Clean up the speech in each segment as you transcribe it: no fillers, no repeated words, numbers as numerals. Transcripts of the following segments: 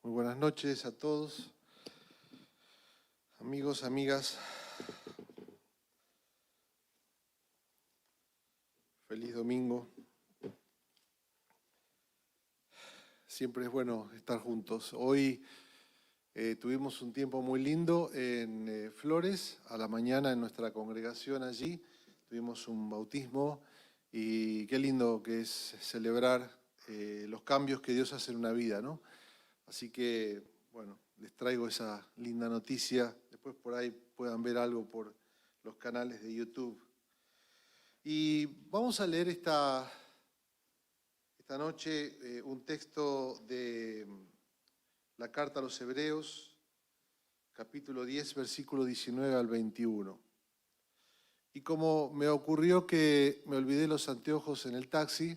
Muy buenas noches a todos, amigos, amigas. Feliz domingo. Siempre es bueno estar juntos. Hoy tuvimos un tiempo muy lindo en Flores, a la mañana en nuestra congregación allí. Tuvimos un bautismo y qué lindo que es celebrar los cambios que Dios hace en una vida, ¿no? Así que, bueno, les traigo esa linda noticia. Después por ahí puedan ver algo por los canales de YouTube. Y vamos a leer esta noche un texto de la carta a los Hebreos, capítulo 10, versículo 19 al 21. Y como me ocurrió que me olvidé los anteojos en el taxi,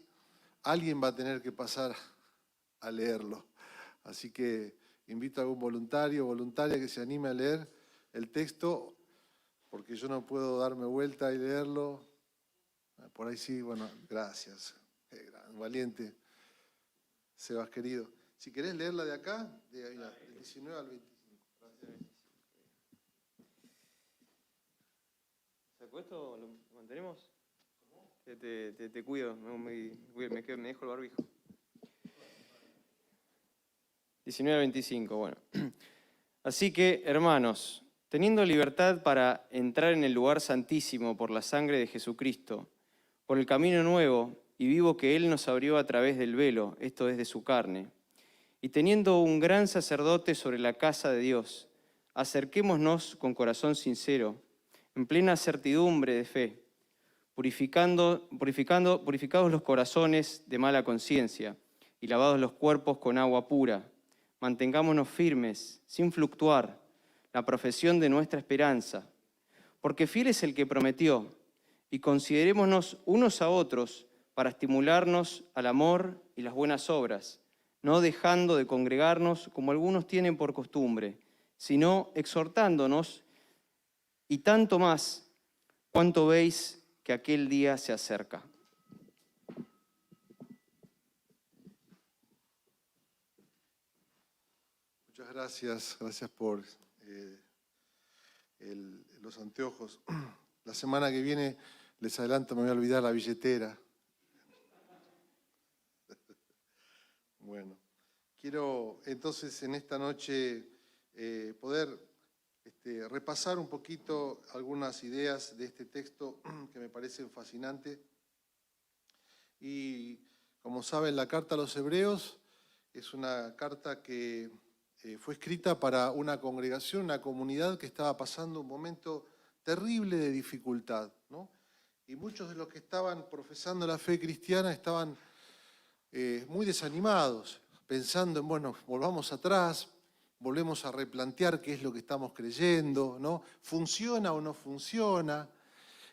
alguien va a tener que pasar a leerlo. Así que invito a algún voluntario o voluntaria que se anime a leer el texto, porque yo no puedo darme vuelta y leerlo. Por ahí sí, bueno, gracias. Valiente, Sebas querido. Si querés leerla de acá, del 19 al 25. Gracias. ¿Se acuesto? ¿Lo mantenemos? Te cuido, me dejo el barbijo. 19 al 25, bueno. Así que, hermanos, teniendo libertad para entrar en el lugar santísimo por la sangre de Jesucristo, por el camino nuevo y vivo que Él nos abrió a través del velo, esto es de su carne, y teniendo un gran sacerdote sobre la casa de Dios, acerquémonos con corazón sincero, en plena certidumbre de fe, purificados los corazones de mala conciencia y lavados los cuerpos con agua pura. Mantengámonos firmes, sin fluctuar, la profesión de nuestra esperanza, porque fiel es el que prometió, y considerémonos unos a otros para estimularnos al amor y las buenas obras, no dejando de congregarnos como algunos tienen por costumbre, sino exhortándonos, y tanto más cuanto veis que aquel día se acerca. Muchas gracias por los anteojos. La semana que viene, les adelanto, me voy a olvidar la billetera. Bueno, quiero entonces en esta noche poder repasar un poquito algunas ideas de este texto que me parecen fascinantes. Y como saben, la carta a los Hebreos es una carta que fue escrita para una congregación, una comunidad que estaba pasando un momento terrible de dificultad, ¿no? Y muchos de los que estaban profesando la fe cristiana estaban muy desanimados, pensando en, bueno, volvamos atrás, volvemos a replantear qué es lo que estamos creyendo, ¿no? ¿Funciona o no funciona?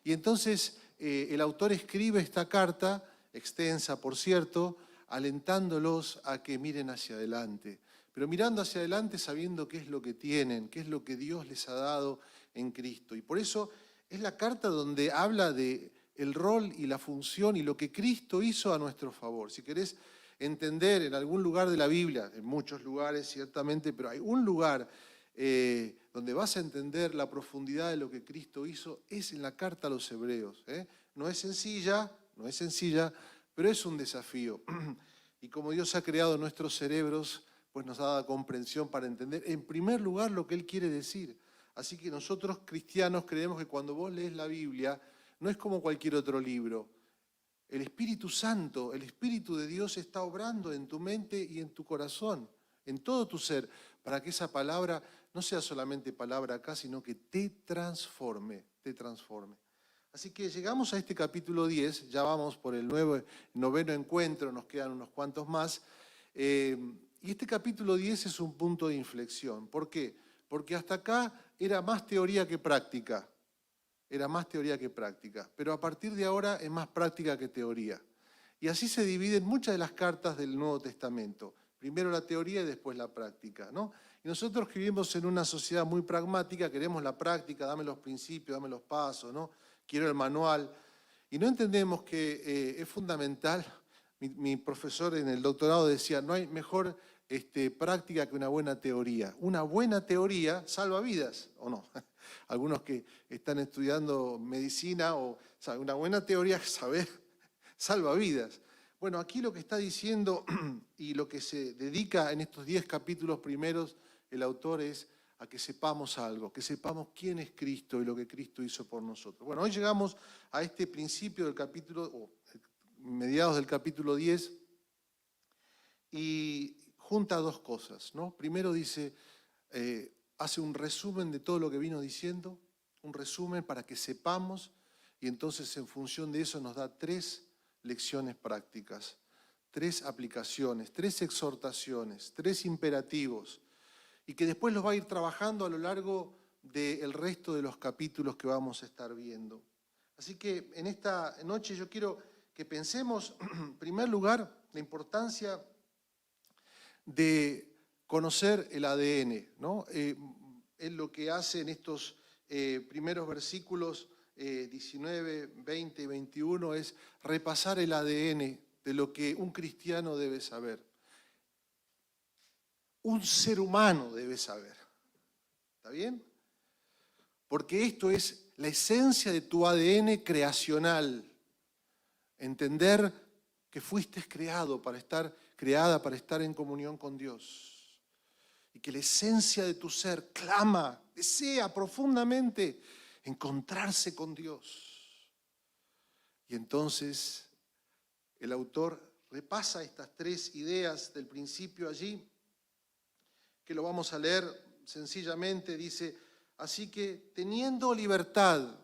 Y entonces el autor escribe esta carta, extensa por cierto, alentándolos a que miren hacia adelante. Pero mirando hacia adelante sabiendo qué es lo que tienen, qué es lo que Dios les ha dado en Cristo. Y por eso es la carta donde habla de el rol y la función y lo que Cristo hizo a nuestro favor. Si querés entender en algún lugar de la Biblia, en muchos lugares ciertamente, pero hay un lugar donde vas a entender la profundidad de lo que Cristo hizo, es en la carta a los Hebreos. No es sencilla, pero es un desafío. Y como Dios ha creado nuestros cerebros, pues nos ha dado comprensión para entender, en primer lugar, lo que Él quiere decir. Así que nosotros cristianos creemos que cuando vos lees la Biblia, no es como cualquier otro libro. El Espíritu Santo, el Espíritu de Dios está obrando en tu mente y en tu corazón, en todo tu ser, para que esa palabra no sea solamente palabra acá, sino que te transforme, te transforme. Así que llegamos a este capítulo 10, ya vamos por el noveno encuentro, nos quedan unos cuantos más. Y este capítulo 10 es un punto de inflexión. ¿Por qué? Porque hasta acá era más teoría que práctica. Pero a partir de ahora es más práctica que teoría. Y así se dividen muchas de las cartas del Nuevo Testamento. Primero la teoría y después la práctica, ¿no? Y nosotros que vivimos en una sociedad muy pragmática, queremos la práctica, dame los principios, dame los pasos, ¿no? Quiero el manual. Y no entendemos que es fundamental. Mi profesor en el doctorado decía, no hay mejor práctica que una buena teoría. Una buena teoría salva vidas, ¿o no? Algunos que están estudiando medicina, una buena teoría, saber, salva vidas. Bueno, aquí lo que está diciendo y lo que se dedica en estos 10 capítulos primeros el autor es a que sepamos algo, que sepamos quién es Cristo y lo que Cristo hizo por nosotros. Bueno, hoy llegamos a este principio del capítulo, o mediados del capítulo 10, y junta dos cosas, ¿no? Primero dice, hace un resumen de todo lo que vino diciendo, un resumen para que sepamos, y entonces en función de eso nos da 3 lecciones prácticas, 3 aplicaciones, 3 exhortaciones, 3 imperativos, y que después los va a ir trabajando a lo largo del resto de los capítulos que vamos a estar viendo. Así que en esta noche yo quiero que pensemos, en primer lugar, la importancia de conocer el ADN, ¿no? Él lo que hace en estos primeros versículos 19, 20 y 21 es repasar el ADN de lo que un cristiano debe saber. Un ser humano debe saber. ¿Está bien? Porque esto es la esencia de tu ADN creacional. Entender que fuiste creada para estar en comunión con Dios. Y que la esencia de tu ser clama, desea profundamente encontrarse con Dios. Y entonces el autor repasa estas 3 ideas del principio allí, que lo vamos a leer sencillamente, dice, así que teniendo libertad,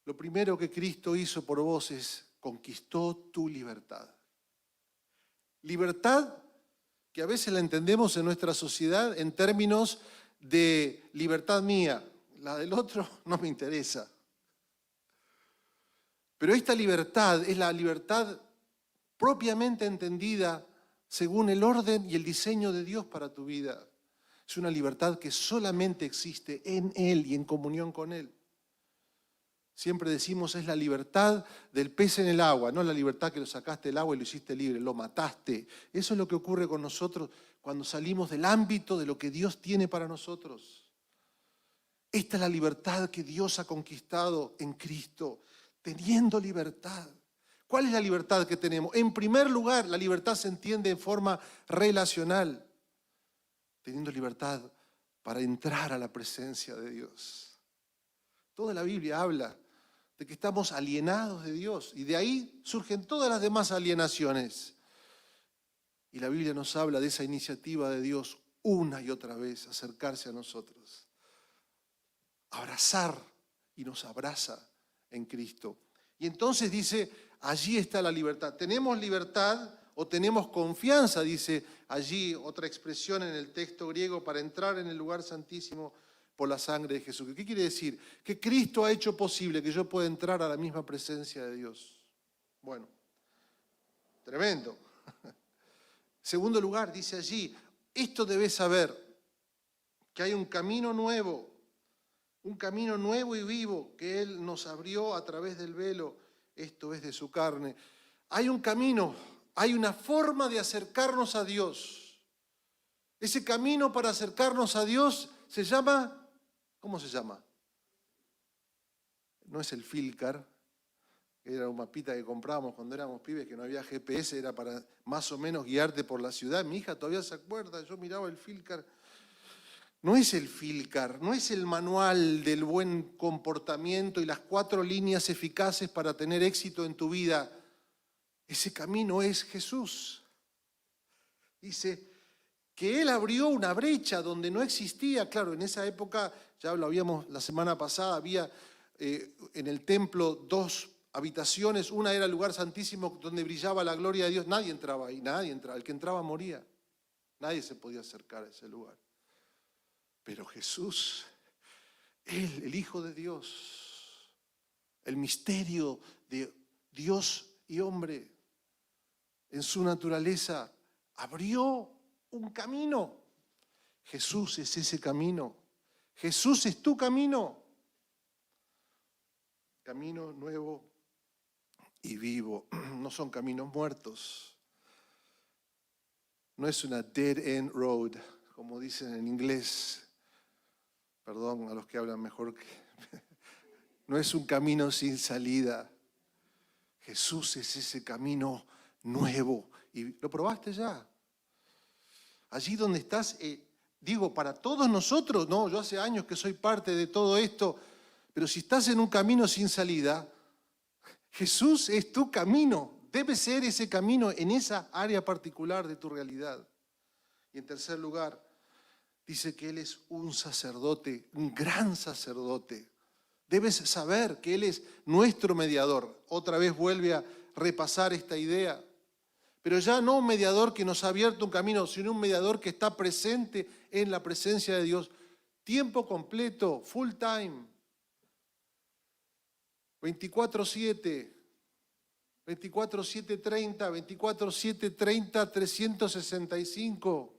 lo primero que Cristo hizo por vos es conquistó tu libertad. Libertad que a veces la entendemos en nuestra sociedad en términos de libertad mía, la del otro no me interesa. Pero esta libertad es la libertad propiamente entendida según el orden y el diseño de Dios para tu vida. Es una libertad que solamente existe en Él y en comunión con Él. Siempre decimos es la libertad del pez en el agua, no la libertad que lo sacaste del agua y lo hiciste libre, lo mataste. Eso es lo que ocurre con nosotros cuando salimos del ámbito de lo que Dios tiene para nosotros. Esta es la libertad que Dios ha conquistado en Cristo, teniendo libertad. ¿Cuál es la libertad que tenemos? En primer lugar, la libertad se entiende en forma relacional, teniendo libertad para entrar a la presencia de Dios. Toda la Biblia habla de que estamos alienados de Dios y de ahí surgen todas las demás alienaciones. Y la Biblia nos habla de esa iniciativa de Dios una y otra vez, acercarse a nosotros, abrazar, y nos abraza en Cristo. Y entonces dice, allí está la libertad. ¿Tenemos libertad o tenemos confianza? Dice allí otra expresión en el texto griego, para entrar en el lugar santísimo por la sangre de Jesús. ¿Qué quiere decir? Que Cristo ha hecho posible que yo pueda entrar a la misma presencia de Dios. Bueno, tremendo. Segundo lugar, dice allí, esto debes saber, que hay un camino nuevo y vivo que Él nos abrió a través del velo, esto es de su carne. Hay un camino, hay una forma de acercarnos a Dios. Ese camino para acercarnos a Dios se llama, ¿cómo se llama? No es el Filcar, que era un mapita que comprábamos cuando éramos pibes, que no había GPS, era para más o menos guiarte por la ciudad. Mi hija todavía se acuerda, yo miraba el Filcar. No es el Filcar, no es el manual del buen comportamiento y las 4 líneas eficaces para tener éxito en tu vida. Ese camino es Jesús. Dice que Él abrió una brecha donde no existía. Claro, en esa época, ya lo habíamos la semana pasada, había en el templo 2 habitaciones. Una era el lugar santísimo donde brillaba la gloria de Dios. Nadie entraba ahí, nadie entraba. El que entraba moría. Nadie se podía acercar a ese lugar. Pero Jesús, Él, el Hijo de Dios, el misterio de Dios y hombre, en su naturaleza, abrió un camino. Jesús es ese camino. Jesús es tu camino. Camino nuevo y vivo. No son caminos muertos. No es una dead end road, como dicen en inglés. Perdón a los que hablan mejor que... No es un camino sin salida. Jesús es ese camino nuevo. ¿Y lo probaste ya? Allí donde estás, digo, para todos nosotros, no, yo hace años que soy parte de todo esto, pero si estás en un camino sin salida, Jesús es tu camino. Debe ser ese camino en esa área particular de tu realidad. Y en tercer lugar, dice que Él es un sacerdote, un gran sacerdote. Debes saber que Él es nuestro mediador. Otra vez vuelve a repasar esta idea. Pero ya no un mediador que nos ha abierto un camino, sino un mediador que está presente en la presencia de Dios. Tiempo completo, full time. 24/7, 24/7/30, 24/7/30, 365,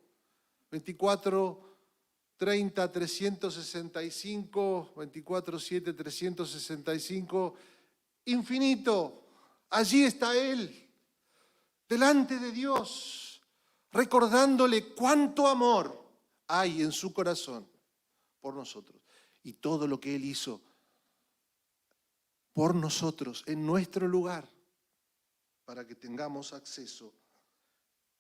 24/30, 365, 24/7, 365, infinito. Allí está Él, delante de Dios, recordándole cuánto amor hay en su corazón por nosotros y todo lo que Él hizo por nosotros, en nuestro lugar, para que tengamos acceso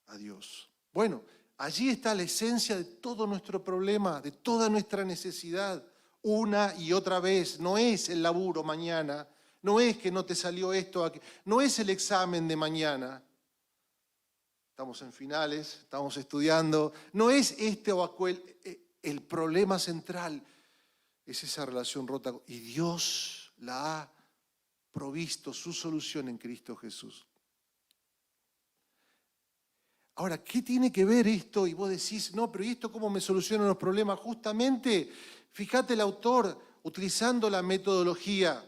a Dios. Bueno, allí está la esencia de todo nuestro problema, de toda nuestra necesidad, una y otra vez. No es el laburo mañana, no es que no te salió esto, no es el examen de mañana. Estamos en finales, estamos estudiando, no es este o aquel. El problema central es esa relación rota y Dios la ha provisto su solución en Cristo Jesús. Ahora, ¿qué tiene que ver esto? Y vos decís, no, pero ¿y esto cómo me soluciona los problemas? Justamente, fíjate el autor utilizando la metodología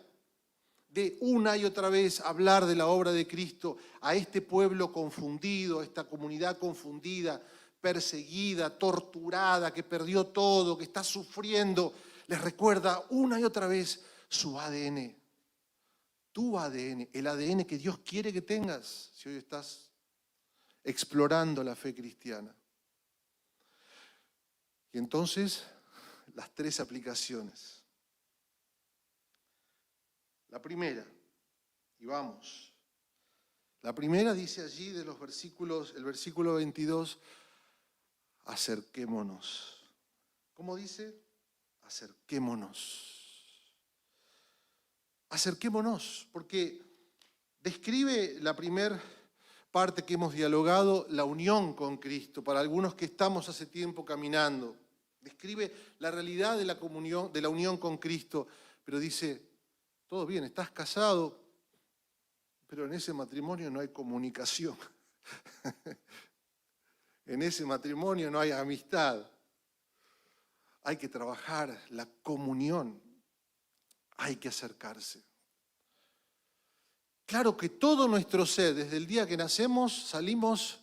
de una y otra vez hablar de la obra de Cristo a este pueblo confundido, a esta comunidad confundida, perseguida, torturada, que perdió todo, que está sufriendo. Les recuerda una y otra vez su ADN. Tu ADN, el ADN que Dios quiere que tengas, si hoy estás explorando la fe cristiana. Y entonces, las tres aplicaciones. La primera, y vamos. La primera dice allí de los versículos, el versículo 22, acerquémonos. ¿Cómo dice? Acerquémonos. Acerquémonos, porque describe la primera parte que hemos dialogado, la unión con Cristo, para algunos que estamos hace tiempo caminando. Describe la realidad de la comunión, de la unión con Cristo, pero dice, todo bien, estás casado, pero en ese matrimonio no hay comunicación. En ese matrimonio no hay amistad. Hay que trabajar la comunión. Hay que acercarse. Claro que todo nuestro ser, desde el día que nacemos, salimos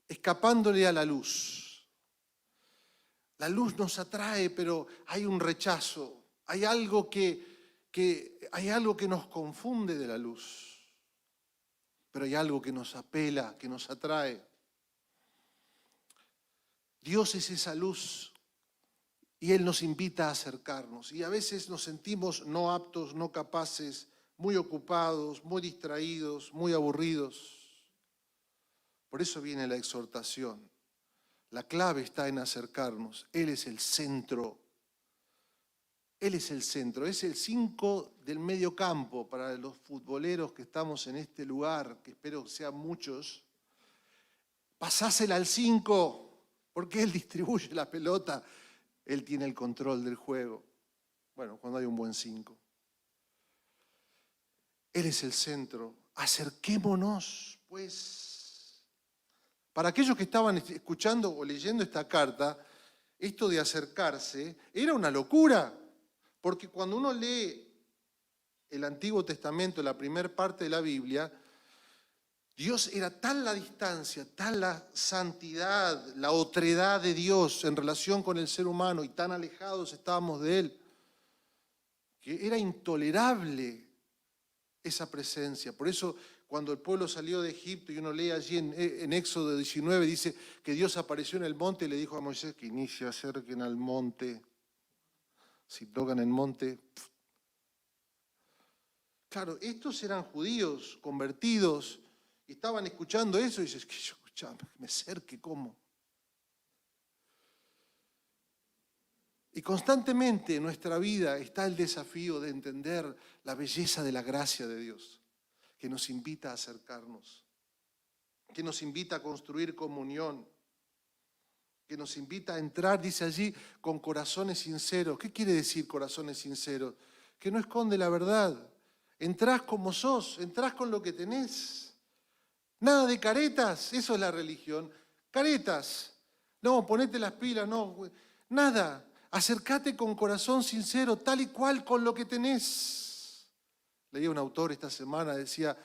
escapándole a la luz. La luz nos atrae, pero hay un rechazo. Hay algo hay algo que nos confunde de la luz. Pero hay algo que nos apela, que nos atrae. Dios es esa luz. Y Él nos invita a acercarnos. Y a veces nos sentimos no aptos, no capaces, muy ocupados, muy distraídos, muy aburridos. Por eso viene la exhortación. La clave está en acercarnos. Él es el centro. Él es el centro. Es el 5 del medio campo para los futboleros que estamos en este lugar, que espero sean muchos. Pasásela al 5, porque Él distribuye la pelota. Él tiene el control del juego. Bueno, cuando hay un buen 5. Él es el centro. Acerquémonos, pues. Para aquellos que estaban escuchando o leyendo esta carta, esto de acercarse era una locura. Porque cuando uno lee el Antiguo Testamento, la primera parte de la Biblia, Dios era tal la distancia, tal la santidad, la otredad de Dios en relación con el ser humano y tan alejados estábamos de Él, que era intolerable esa presencia. Por eso cuando el pueblo salió de Egipto, y uno lee allí en Éxodo 19, dice que Dios apareció en el monte y le dijo a Moisés que ni se acerquen al monte. Si tocan el monte. Claro, estos eran judíos convertidos y estaban escuchando eso y dices, que yo escuchaba, que me acerque, ¿cómo? Y constantemente en nuestra vida está el desafío de entender la belleza de la gracia de Dios, que nos invita a acercarnos, que nos invita a construir comunión, que nos invita a entrar, dice allí, con corazones sinceros. ¿Qué quiere decir corazones sinceros? Que no esconde la verdad. Entrás como sos, entrás con lo que tenés. Nada de caretas, eso es la religión. Caretas, no, ponete las pilas, no, nada. Acércate con corazón sincero, tal y cual con lo que tenés. Leía un autor esta semana, decía,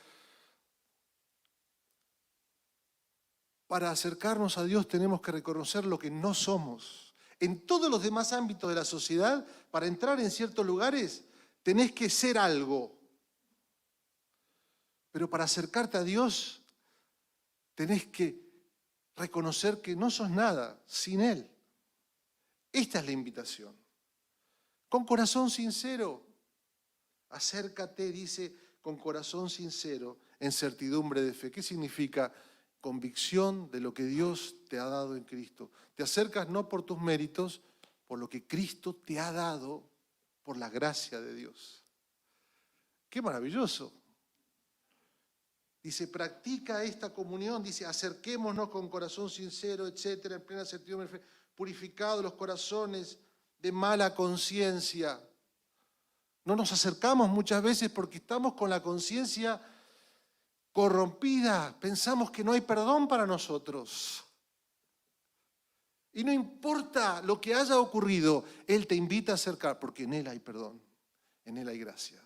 para acercarnos a Dios tenemos que reconocer lo que no somos. En todos los demás ámbitos de la sociedad, para entrar en ciertos lugares, tenés que ser algo. Pero para acercarte a Dios, tenés que reconocer que no sos nada sin Él. Esta es la invitación. Con corazón sincero, acércate, dice, con corazón sincero, en certidumbre de fe. ¿Qué significa? Convicción de lo que Dios te ha dado en Cristo. Te acercas no por tus méritos, por lo que Cristo te ha dado, por la gracia de Dios. ¡Qué maravilloso! Dice, practica esta comunión, dice, acerquémonos con corazón sincero, etcétera, en plena certidumbre de fe, purificados los corazones de mala conciencia. No nos acercamos muchas veces porque estamos con la conciencia corrompida, pensamos que no hay perdón para nosotros. Y no importa lo que haya ocurrido, Él te invita a acercar, porque en Él hay perdón, en Él hay gracia.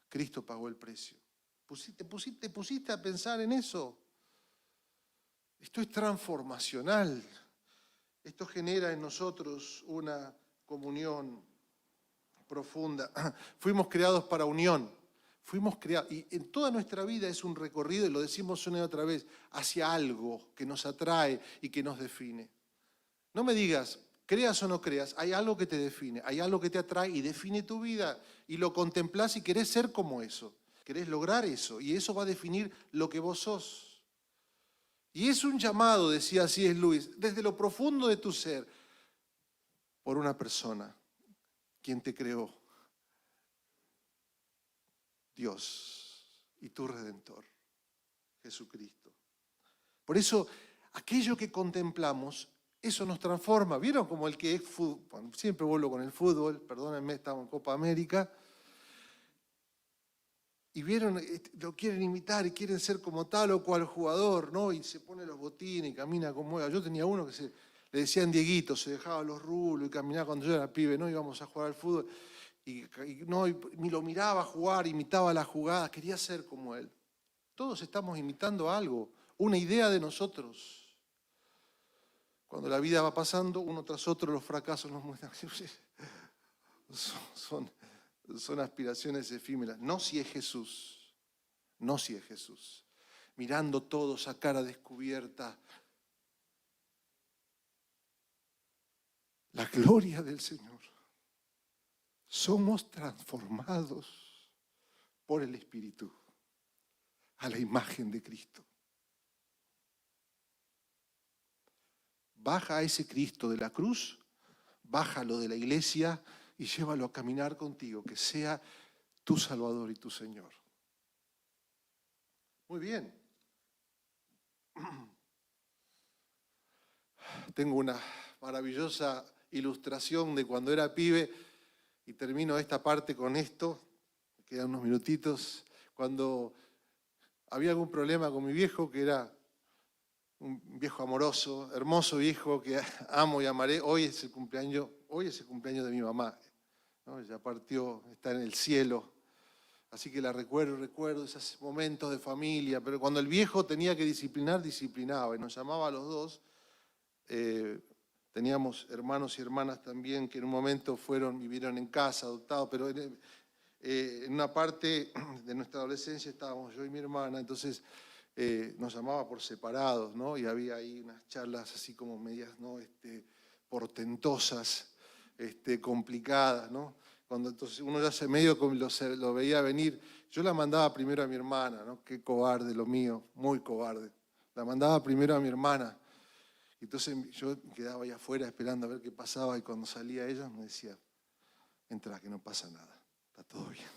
Cristo pagó el precio. ¿Te pusiste a pensar en eso? Esto es transformacional. Esto genera en nosotros una comunión profunda. Fuimos creados para unión. Fuimos creados, y en toda nuestra vida es un recorrido, y lo decimos una y otra vez, hacia algo que nos atrae y que nos define. No me digas, creas o no creas, hay algo que te define, hay algo que te atrae y define tu vida, y lo contemplás y querés ser como eso, querés lograr eso, y eso va a definir lo que vos sos. Y es un llamado, decía C.S. Lewis, desde lo profundo de tu ser, por una persona, quien te creó, Dios y tu Redentor, Jesucristo. Por eso, aquello que contemplamos, eso nos transforma. ¿Vieron como el que es fútbol? Bueno, siempre vuelvo con el fútbol, perdónenme, estamos en Copa América. Y vieron, lo quieren imitar y quieren ser como tal o cual jugador, ¿no? Y se pone los botines y camina como él. Yo tenía uno que le decían Dieguito, se dejaba los rulos y caminaba cuando yo era pibe, ¿no? Íbamos a jugar al fútbol. Y lo miraba jugar, imitaba las jugadas, quería ser como él. Todos estamos imitando algo, una idea de nosotros. Cuando la vida va pasando, uno tras otro, los fracasos nos muestran. Son aspiraciones efímeras. No si es Jesús, no si es Jesús. Mirando todos a cara descubierta la gloria del Señor. Somos transformados por el Espíritu a la imagen de Cristo. Baja a ese Cristo de la cruz, bájalo de la iglesia y llévalo a caminar contigo, que sea tu Salvador y tu Señor. Muy bien. Tengo una maravillosa ilustración de cuando era pibe y termino esta parte con esto. Me quedan unos minutitos. Cuando había algún problema con mi viejo, que era un viejo amoroso, hermoso viejo que amo y amaré. Hoy es el cumpleaños de mi mamá, ¿no? Ella partió, está en el cielo. Así que la recuerdo esos momentos de familia. Pero cuando el viejo tenía que disciplinar, disciplinaba. Y nos llamaba a los dos. Teníamos hermanos y hermanas también que en un momento vivieron en casa, adoptados. Pero en una parte de nuestra adolescencia estábamos yo y mi hermana, entonces nos llamaba por separados, ¿no? Y había ahí unas charlas así como medias, ¿no? Portentosas, complicadas, ¿no? Cuando entonces uno ya se medio lo veía venir. Yo la mandaba primero a mi hermana, ¿no? Qué cobarde lo mío, muy cobarde. La mandaba primero a mi hermana. Entonces yo quedaba ahí afuera esperando a ver qué pasaba y cuando salía ella me decía, entra, que no pasa nada, está todo bien.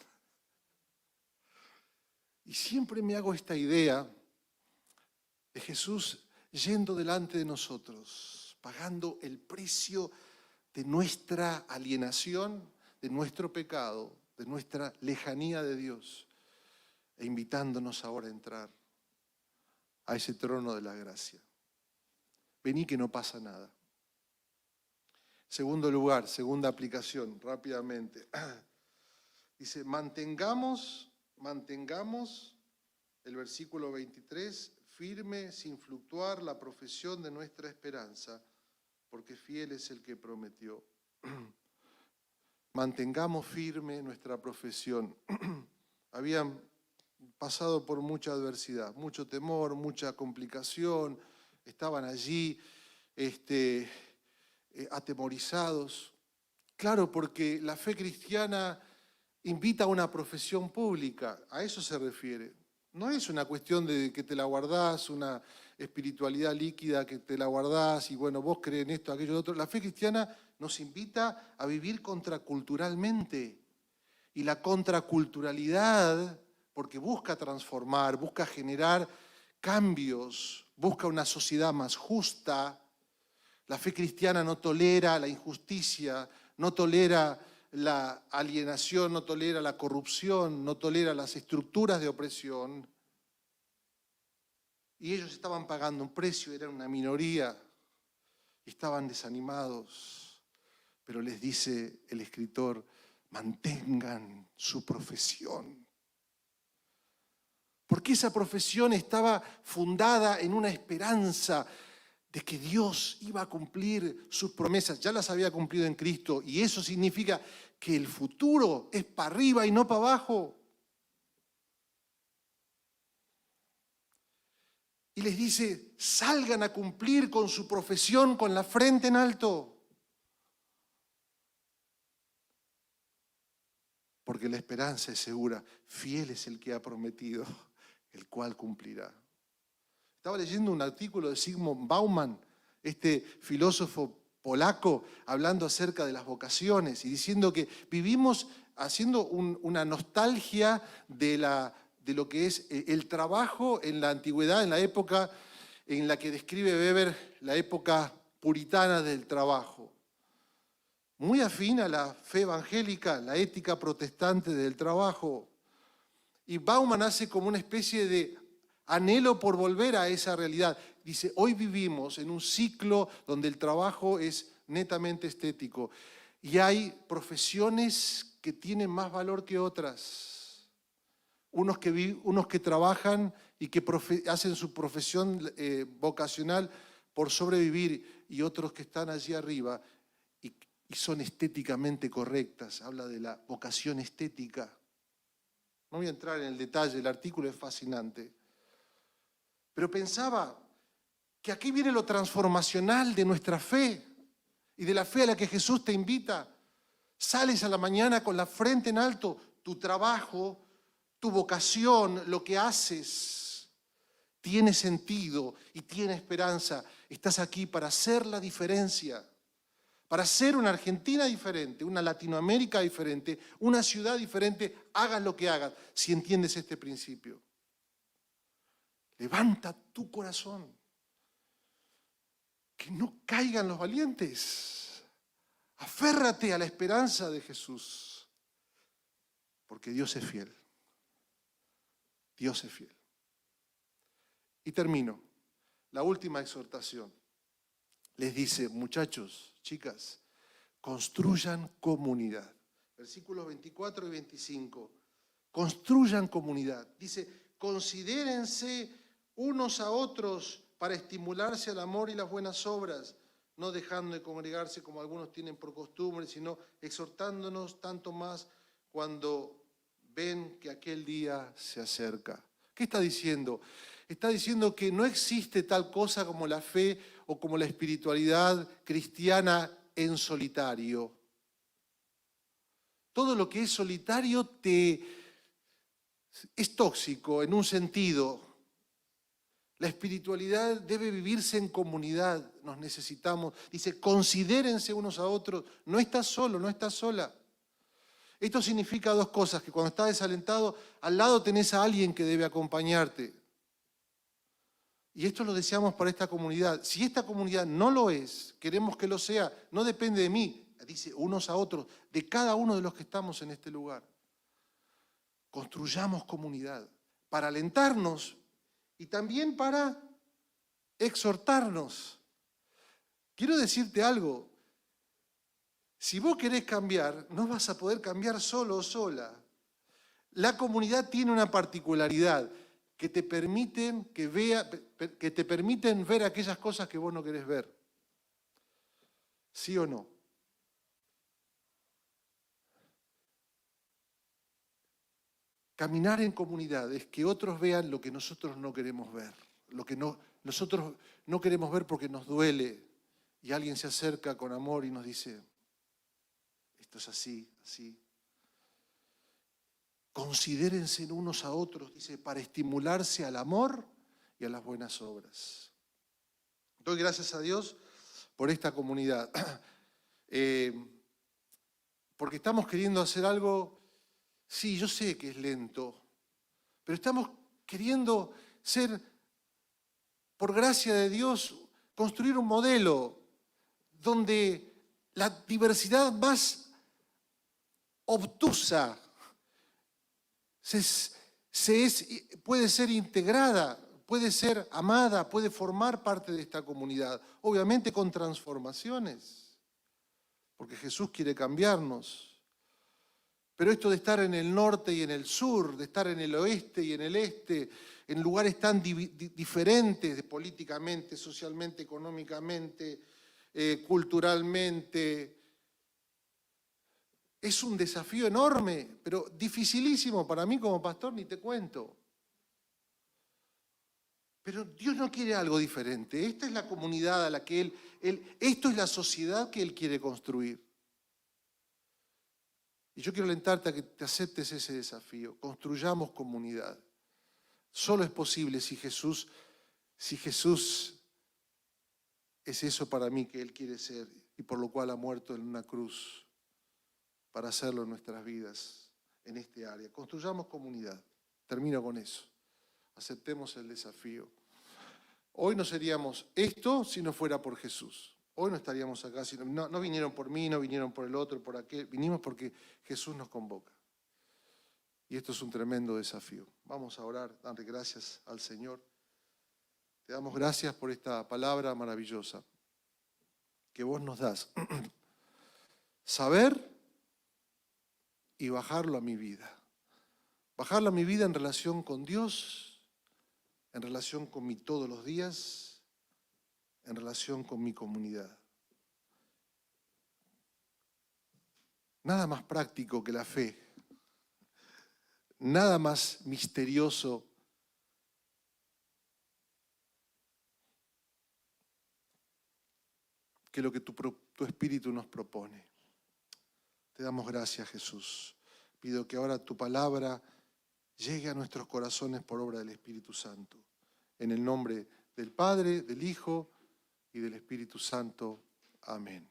Y siempre me hago esta idea de Jesús yendo delante de nosotros, pagando el precio de nuestra alienación, de nuestro pecado, de nuestra lejanía de Dios, e invitándonos ahora a entrar a ese trono de la gracia. Vení que no pasa nada. Segundo lugar, segunda aplicación, rápidamente. Dice, mantengamos el versículo 23, firme sin fluctuar la profesión de nuestra esperanza, porque fiel es el que prometió. Mantengamos firme nuestra profesión. Habían pasado por mucha adversidad, mucho temor, mucha complicación, estaban allí atemorizados. Claro, porque la fe cristiana invita a una profesión pública, a eso se refiere. No es una cuestión de que te la guardás, una espiritualidad líquida que te la guardás y bueno, vos crees en esto, aquello, lo otro. La fe cristiana nos invita a vivir contraculturalmente. Y la contraculturalidad, porque busca transformar, busca generar cambios, busca una sociedad más justa. La fe cristiana no tolera la injusticia, no tolera la alienación, no tolera la corrupción, no tolera las estructuras de opresión. Y ellos estaban pagando un precio, eran una minoría, estaban desanimados. Pero les dice el escritor, mantengan su profesión. Porque esa profesión estaba fundada en una esperanza de que Dios iba a cumplir sus promesas. Ya las había cumplido en Cristo y eso significa que el futuro es para arriba y no para abajo. Y les dice, salgan a cumplir con su profesión con la frente en alto. Porque la esperanza es segura. Fiel es el que ha prometido, el cual cumplirá. Estaba leyendo un artículo de Zygmunt Bauman, este filósofo polaco, hablando acerca de las vocaciones y diciendo que vivimos haciendo una nostalgia de lo que es el trabajo en la antigüedad, en la época en la que describe Weber la época puritana del trabajo. Muy afín a la fe evangélica, la ética protestante del trabajo. Y Bauman hace como una especie de anhelo por volver a esa realidad. Dice, hoy vivimos en un ciclo donde el trabajo es netamente estético y hay profesiones que tienen más valor que otras. Unos que trabajan y que hacen su profesión vocacional por sobrevivir y otros que están allí arriba y son estéticamente correctas. Habla de la vocación estética. No voy a entrar en el detalle, el artículo es fascinante. Pero pensaba que aquí viene lo transformacional de nuestra fe y de la fe a la que Jesús te invita. Sales a la mañana con la frente en alto, tu trabajo, tu vocación, lo que haces, tiene sentido y tiene esperanza. Estás aquí para hacer la diferencia, para ser una Argentina diferente, una Latinoamérica diferente, una ciudad diferente, hagas lo que hagas, si entiendes este principio. Levanta tu corazón. Que no caigan los valientes. Aférrate a la esperanza de Jesús. Porque Dios es fiel. Dios es fiel. Y termino. La última exhortación. Les dice, muchachos, chicas, construyan comunidad. Versículos 24 y 25. Construyan comunidad. Dice, considérense unos a otros para estimularse al amor y las buenas obras, no dejando de congregarse como algunos tienen por costumbre, sino exhortándonos tanto más cuando ven que aquel día se acerca. ¿Qué está diciendo? Está diciendo que no existe tal cosa como la fe o como la espiritualidad cristiana en solitario. Todo lo que es solitario es tóxico en un sentido. La espiritualidad debe vivirse en comunidad, nos necesitamos. Dice, considérense unos a otros, no estás solo, no estás sola. Esto significa dos cosas, que cuando estás desalentado, al lado tenés a alguien que debe acompañarte. Y esto lo deseamos para esta comunidad. Si esta comunidad no lo es, queremos que lo sea, no depende de mí, dice unos a otros, de cada uno de los que estamos en este lugar. Construyamos comunidad para alentarnos y también para exhortarnos. Quiero decirte algo. Si vos querés cambiar, no vas a poder cambiar solo o sola. La comunidad tiene una particularidad que te permiten ver aquellas cosas que vos no querés ver. ¿Sí o no? Caminar en comunidad es que otros vean lo que nosotros no queremos ver, lo que nosotros no queremos ver porque nos duele, y alguien se acerca con amor y nos dice, esto es así, así. Considérense unos a otros, dice, para estimularse al amor y a las buenas obras. Doy gracias a Dios por esta comunidad, porque estamos queriendo hacer algo. Sí, yo sé que es lento, pero estamos queriendo ser, por gracia de Dios, construir un modelo donde la diversidad más obtusa puede ser integrada, puede ser amada, puede formar parte de esta comunidad, obviamente con transformaciones, porque Jesús quiere cambiarnos. Pero esto de estar en el norte y en el sur, de estar en el oeste y en el este, en lugares tan diferentes políticamente, socialmente, económicamente, culturalmente, es un desafío enorme, pero dificilísimo para mí como pastor, ni te cuento. Pero Dios no quiere algo diferente. Esta es la comunidad a la que esto es la sociedad que Él quiere construir. Y yo quiero alentarte a que te aceptes ese desafío. Construyamos comunidad. Solo es posible si Jesús es eso para mí que Él quiere ser y por lo cual ha muerto en una cruz para hacerlo en nuestras vidas, en este área. Construyamos comunidad. Termino con eso. Aceptemos el desafío. Hoy no seríamos esto si no fuera por Jesús. Hoy no estaríamos acá, no vinieron por mí, no vinieron por el otro, por aquel, vinimos porque Jesús nos convoca. Y esto es un tremendo desafío. Vamos a orar, darle gracias al Señor. Te damos gracias por esta palabra maravillosa que vos nos das. Saber y bajarlo a mi vida. Bajarlo a mi vida en relación con Dios, en relación con mi todos los días, en relación con mi comunidad. Nada más práctico que la fe, nada más misterioso que lo que tu Espíritu nos propone. Te damos gracias, Jesús. Pido que ahora tu palabra llegue a nuestros corazones por obra del Espíritu Santo. En el nombre del Padre, del Hijo y del Espíritu Santo. Amén.